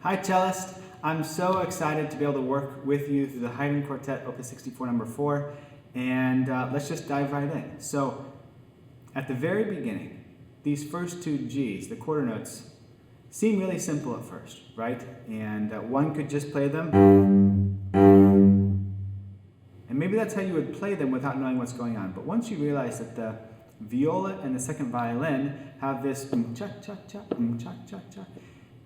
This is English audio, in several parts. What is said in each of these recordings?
Hi cellist, I'm so excited to be able to work with you through the Haydn Quartet Opus 64 number 4, and let's just dive right in. So at the very beginning, these first two Gs, the quarter notes, seem really simple at first, right? And one could just play them, and maybe that's how you would play them without knowing what's going on. But once you realize that the viola and the second violin have this cha-cha-cha, cha-cha-cha,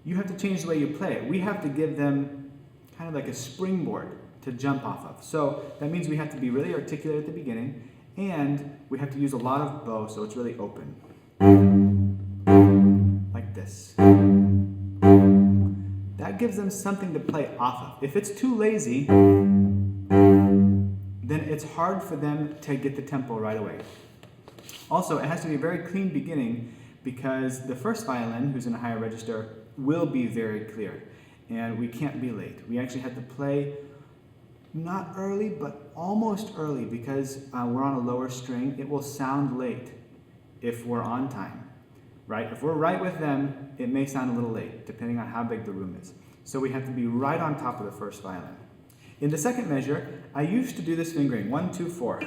you have to change the way you play it. We have to give them kind of like a springboard to jump off of. So that means we have to be really articulate at the beginning, and we have to use a lot of bow so it's really open. Like this. That gives them something to play off of. If it's too lazy, then it's hard for them to get the tempo right away. Also, it has to be a very clean beginning because the first violin, who's in a higher register, will be very clear, and we can't be late. We actually have to play not early, but almost early because we're on a lower string. It will sound late if we're on time, right? If we're right with them, it may sound a little late, depending on how big the room is. So we have to be right on top of the first violin. In the second measure, I used to do this fingering, 1, 2, 4.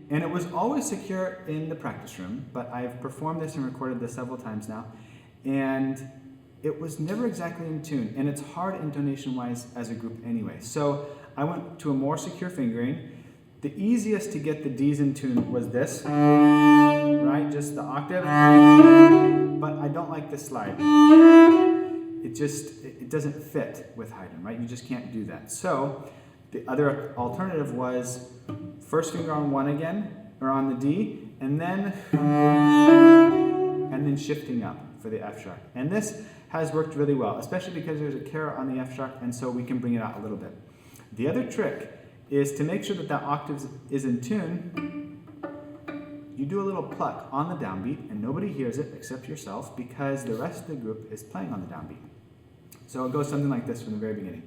And it was always secure in the practice room, but I've performed this and recorded this several times now, and it was never exactly in tune, and it's hard intonation-wise as a group anyway. So I went to a more secure fingering. The easiest to get the Ds in tune was this, right? Just the octave, but I don't like the slide. It doesn't fit with Haydn, right? You just can't do that. So the other alternative was first finger on 1 again, or on the D, and then shifting up for the F sharp. And this has worked really well, especially because there's a caret on the F sharp, and so we can bring it out a little bit. The other trick is to make sure that that octave is in tune. You do a little pluck on the downbeat, and nobody hears it except yourself because the rest of the group is playing on the downbeat. So it goes something like this from the very beginning.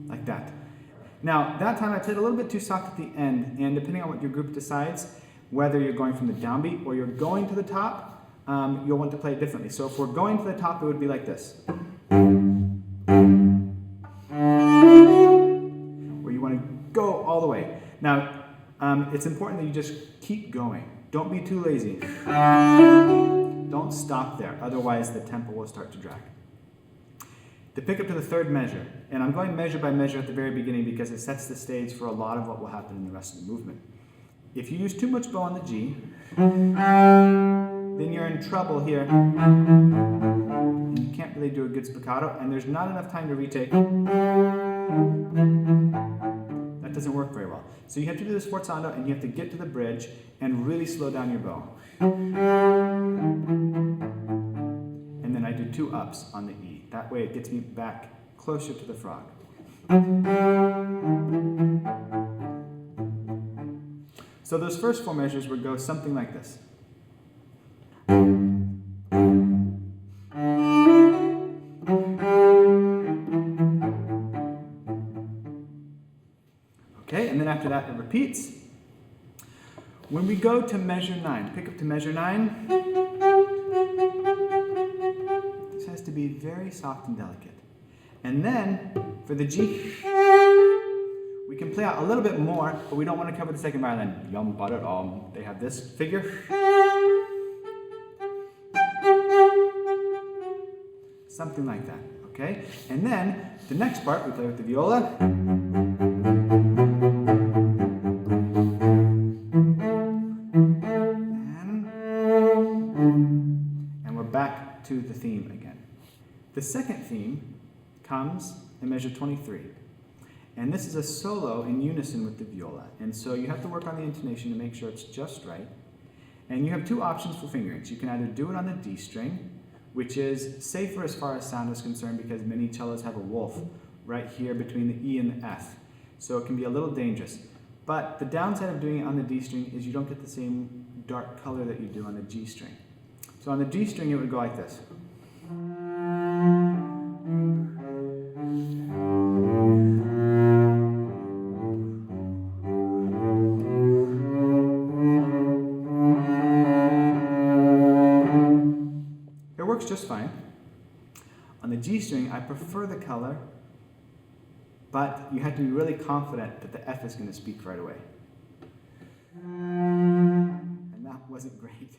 Like that. Now, that time I played a little bit too soft at the end, and depending on what your group decides, whether you're going from the downbeat or you're going to the top, you'll want to play it differently. So if we're going to the top, it would be like this. Where you want to go all the way. Now, it's important that you just keep going. Don't be too lazy. Don't stop there, otherwise the tempo will start to drag. To pick up to the third measure, and I'm going measure by measure at the very beginning because it sets the stage for a lot of what will happen in the rest of the movement. If you use too much bow on the G, then you're in trouble here. And you can't really do a good spiccato, and there's not enough time to retake. That doesn't work very well. So you have to do the sforzando, and you have to get to the bridge and really slow down your bow. And then I do 2 ups on the E. That way it gets me back closer to the frog. So those first 4 measures would go something like this. Okay, and then after that it repeats. When we go to measure 9, pick up to measure 9, this has to be very soft and delicate. And then, for the G, we can play out a little bit more, but we don't want to cover the second violin. Yum, but it all. They have this figure. Something like that, okay? And then, the next part, we play with the viola. And we're back to the theme again. The second theme comes in measure 23. And this is a solo in unison with the viola. And so you have to work on the intonation to make sure it's just right. And you have 2 options for fingerings. You can either do it on the D string, which is safer as far as sound is concerned because many cellos have a wolf right here between the E and the F. So it can be a little dangerous. But the downside of doing it on the D string is you don't get the same dark color that you do on the G string. So on the G string it would go like this. works just fine. On the G string, I prefer the color, but you have to be really confident that the F is going to speak right away. And that wasn't great.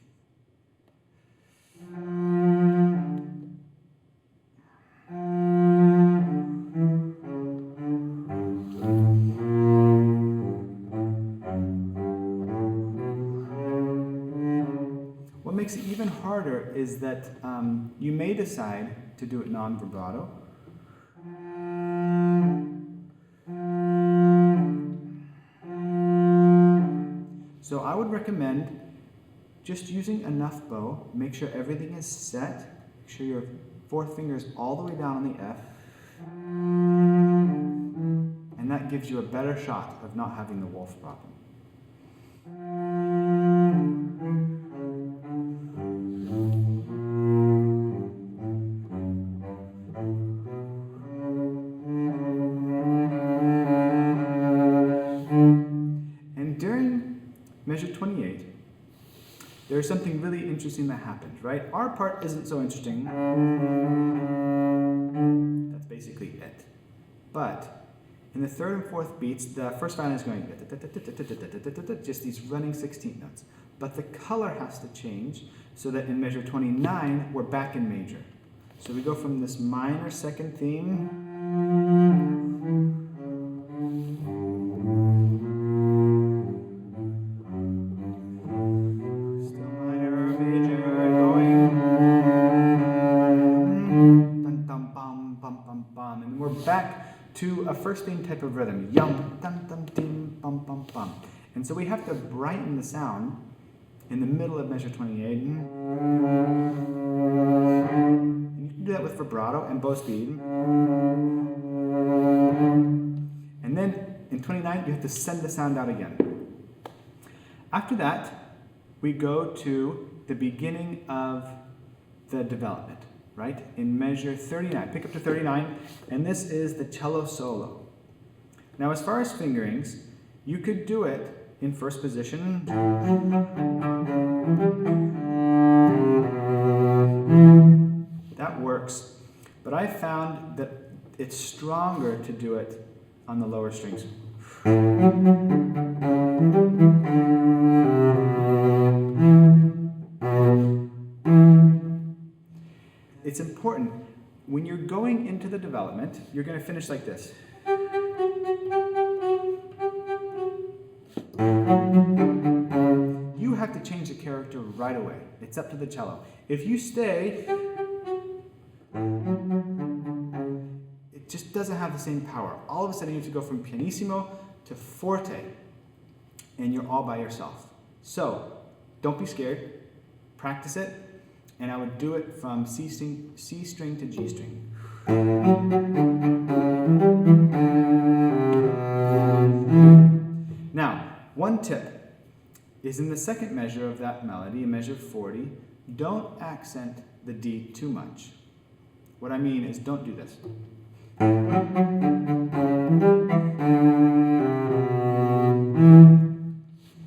What makes it even harder is that you may decide to do it non-vibrato. So I would recommend just using enough bow, make sure everything is set, make sure your fourth finger is all the way down on the F, and that gives you a better shot of not having the wolf problem. And during measure 28, there's something really interesting that happens, right? Our part isn't so interesting. That's basically it. But in the third and fourth beats, the first violin is going just these running 16th notes. But the color has to change so that in measure 29, we're back in major. So we go from this minor second theme back to a first theme type of rhythm, yum, dum, dum, dim, bum, bum, bum. And so we have to brighten the sound in the middle of measure 28. And you can do that with vibrato and bow speed. And then in 29, you have to send the sound out again. After that, we go to the beginning of the development. Right? In measure 39, pick up to 39, and this is the cello solo. Now, as far as fingerings, you could do it in first position. That works, but I found that it's stronger to do it on the lower strings. It's important, when you're going into the development, you're going to finish like this. You have to change the character right away. It's up to the cello. If you stay, it just doesn't have the same power. All of a sudden you have to go from pianissimo to forte, and you're all by yourself. So, don't be scared. Practice it. And I would do it from C string to G string. Now, one tip is in the second measure of that melody, in measure 40, don't accent the D too much. What I mean is don't do this.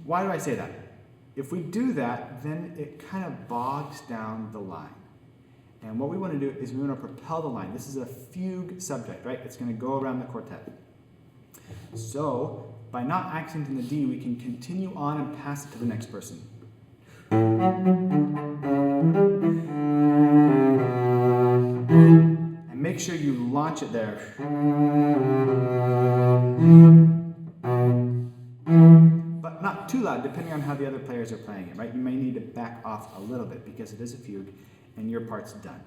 Why do I say that? If we do that, then it kind of bogs down the line. And what we want to do is we want to propel the line. This is a fugue subject, right? It's going to go around the quartet. So, by not accenting the D, we can continue on and pass it to the next person. And make sure you launch it there. But not too loud, depending on how the other players are playing it, right? You may need to back off a little bit because it is a fugue and your part's done.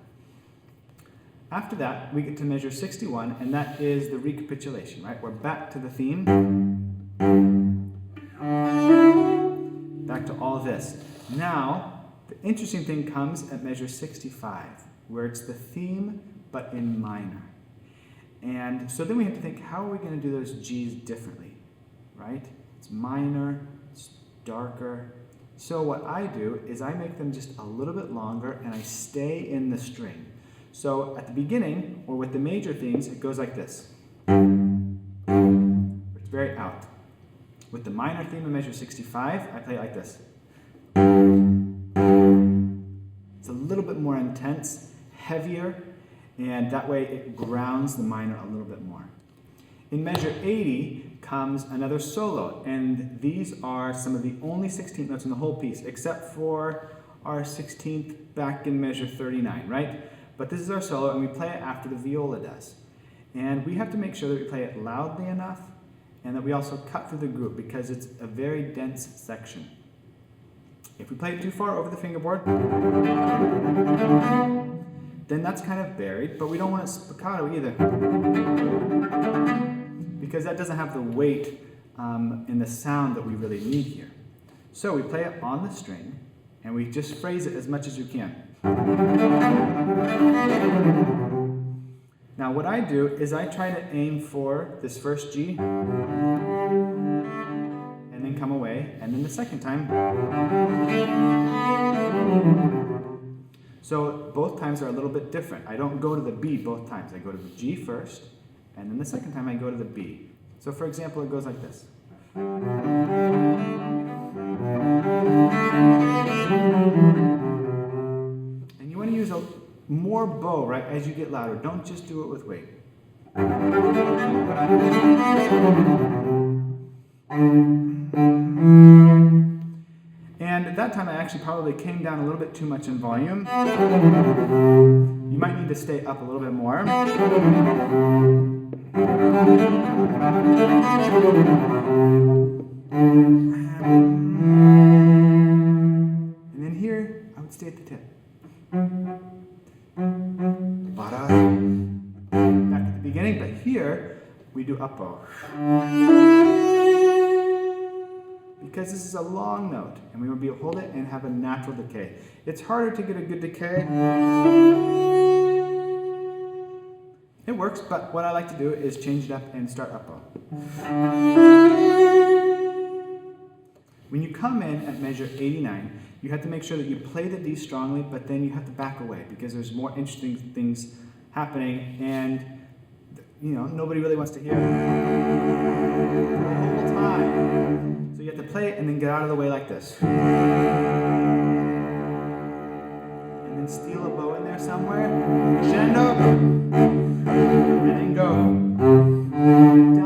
After that, we get to measure 61, and that is the recapitulation, right? We're back to the theme. Back to all this. Now, the interesting thing comes at measure 65, where it's the theme, but in minor. And so then we have to think, how are we going to do those G's differently, right? It's minor, it's darker. So what I do is I make them just a little bit longer and I stay in the string. So at the beginning, or with the major themes, it goes like this. It's very out. With the minor theme in measure 65, I play it like this. Does It's a little bit more intense, heavier, and that way it grounds the minor a little bit more. In measure 80 comes another solo, and these are some of the only 16th notes in the whole piece, except for our 16th back in measure 39, right? But this is our solo, and we play it after the viola does. And we have to make sure that we play it loudly enough, and that we also cut through the group, because it's a very dense section. If we play it too far over the fingerboard, then that's kind of buried, but we don't want it spiccato either, because that doesn't have the weight and the sound that we really need here. So we play it on the string, and we just phrase it as much as you can. Now what I do is I try to aim for this first G, and then come away, and then the second time. So both times are a little bit different. I don't go to the B both times. I go to the G first, and then the second time I go to the B. So for example, it goes like this. And you want to use a more bow, right, as you get louder. Don't just do it with weight. And at that time, I actually probably came down a little bit too much in volume. You might need to stay up a little bit more. And then here, I would stay at the tip. Back at the beginning, but here, we do up bow. Because this is a long note, and we will be able to hold it and have a natural decay. It's harder to get a good decay. It works, but what I like to do is change it up and start up bow. When you come in at measure 89, you have to make sure that you play the D strongly, but then you have to back away because there's more interesting things happening, and nobody really wants to hear it the whole time. So you have to play it and then get out of the way like this. And then steal a bow in there somewhere. Crescendo. And then go.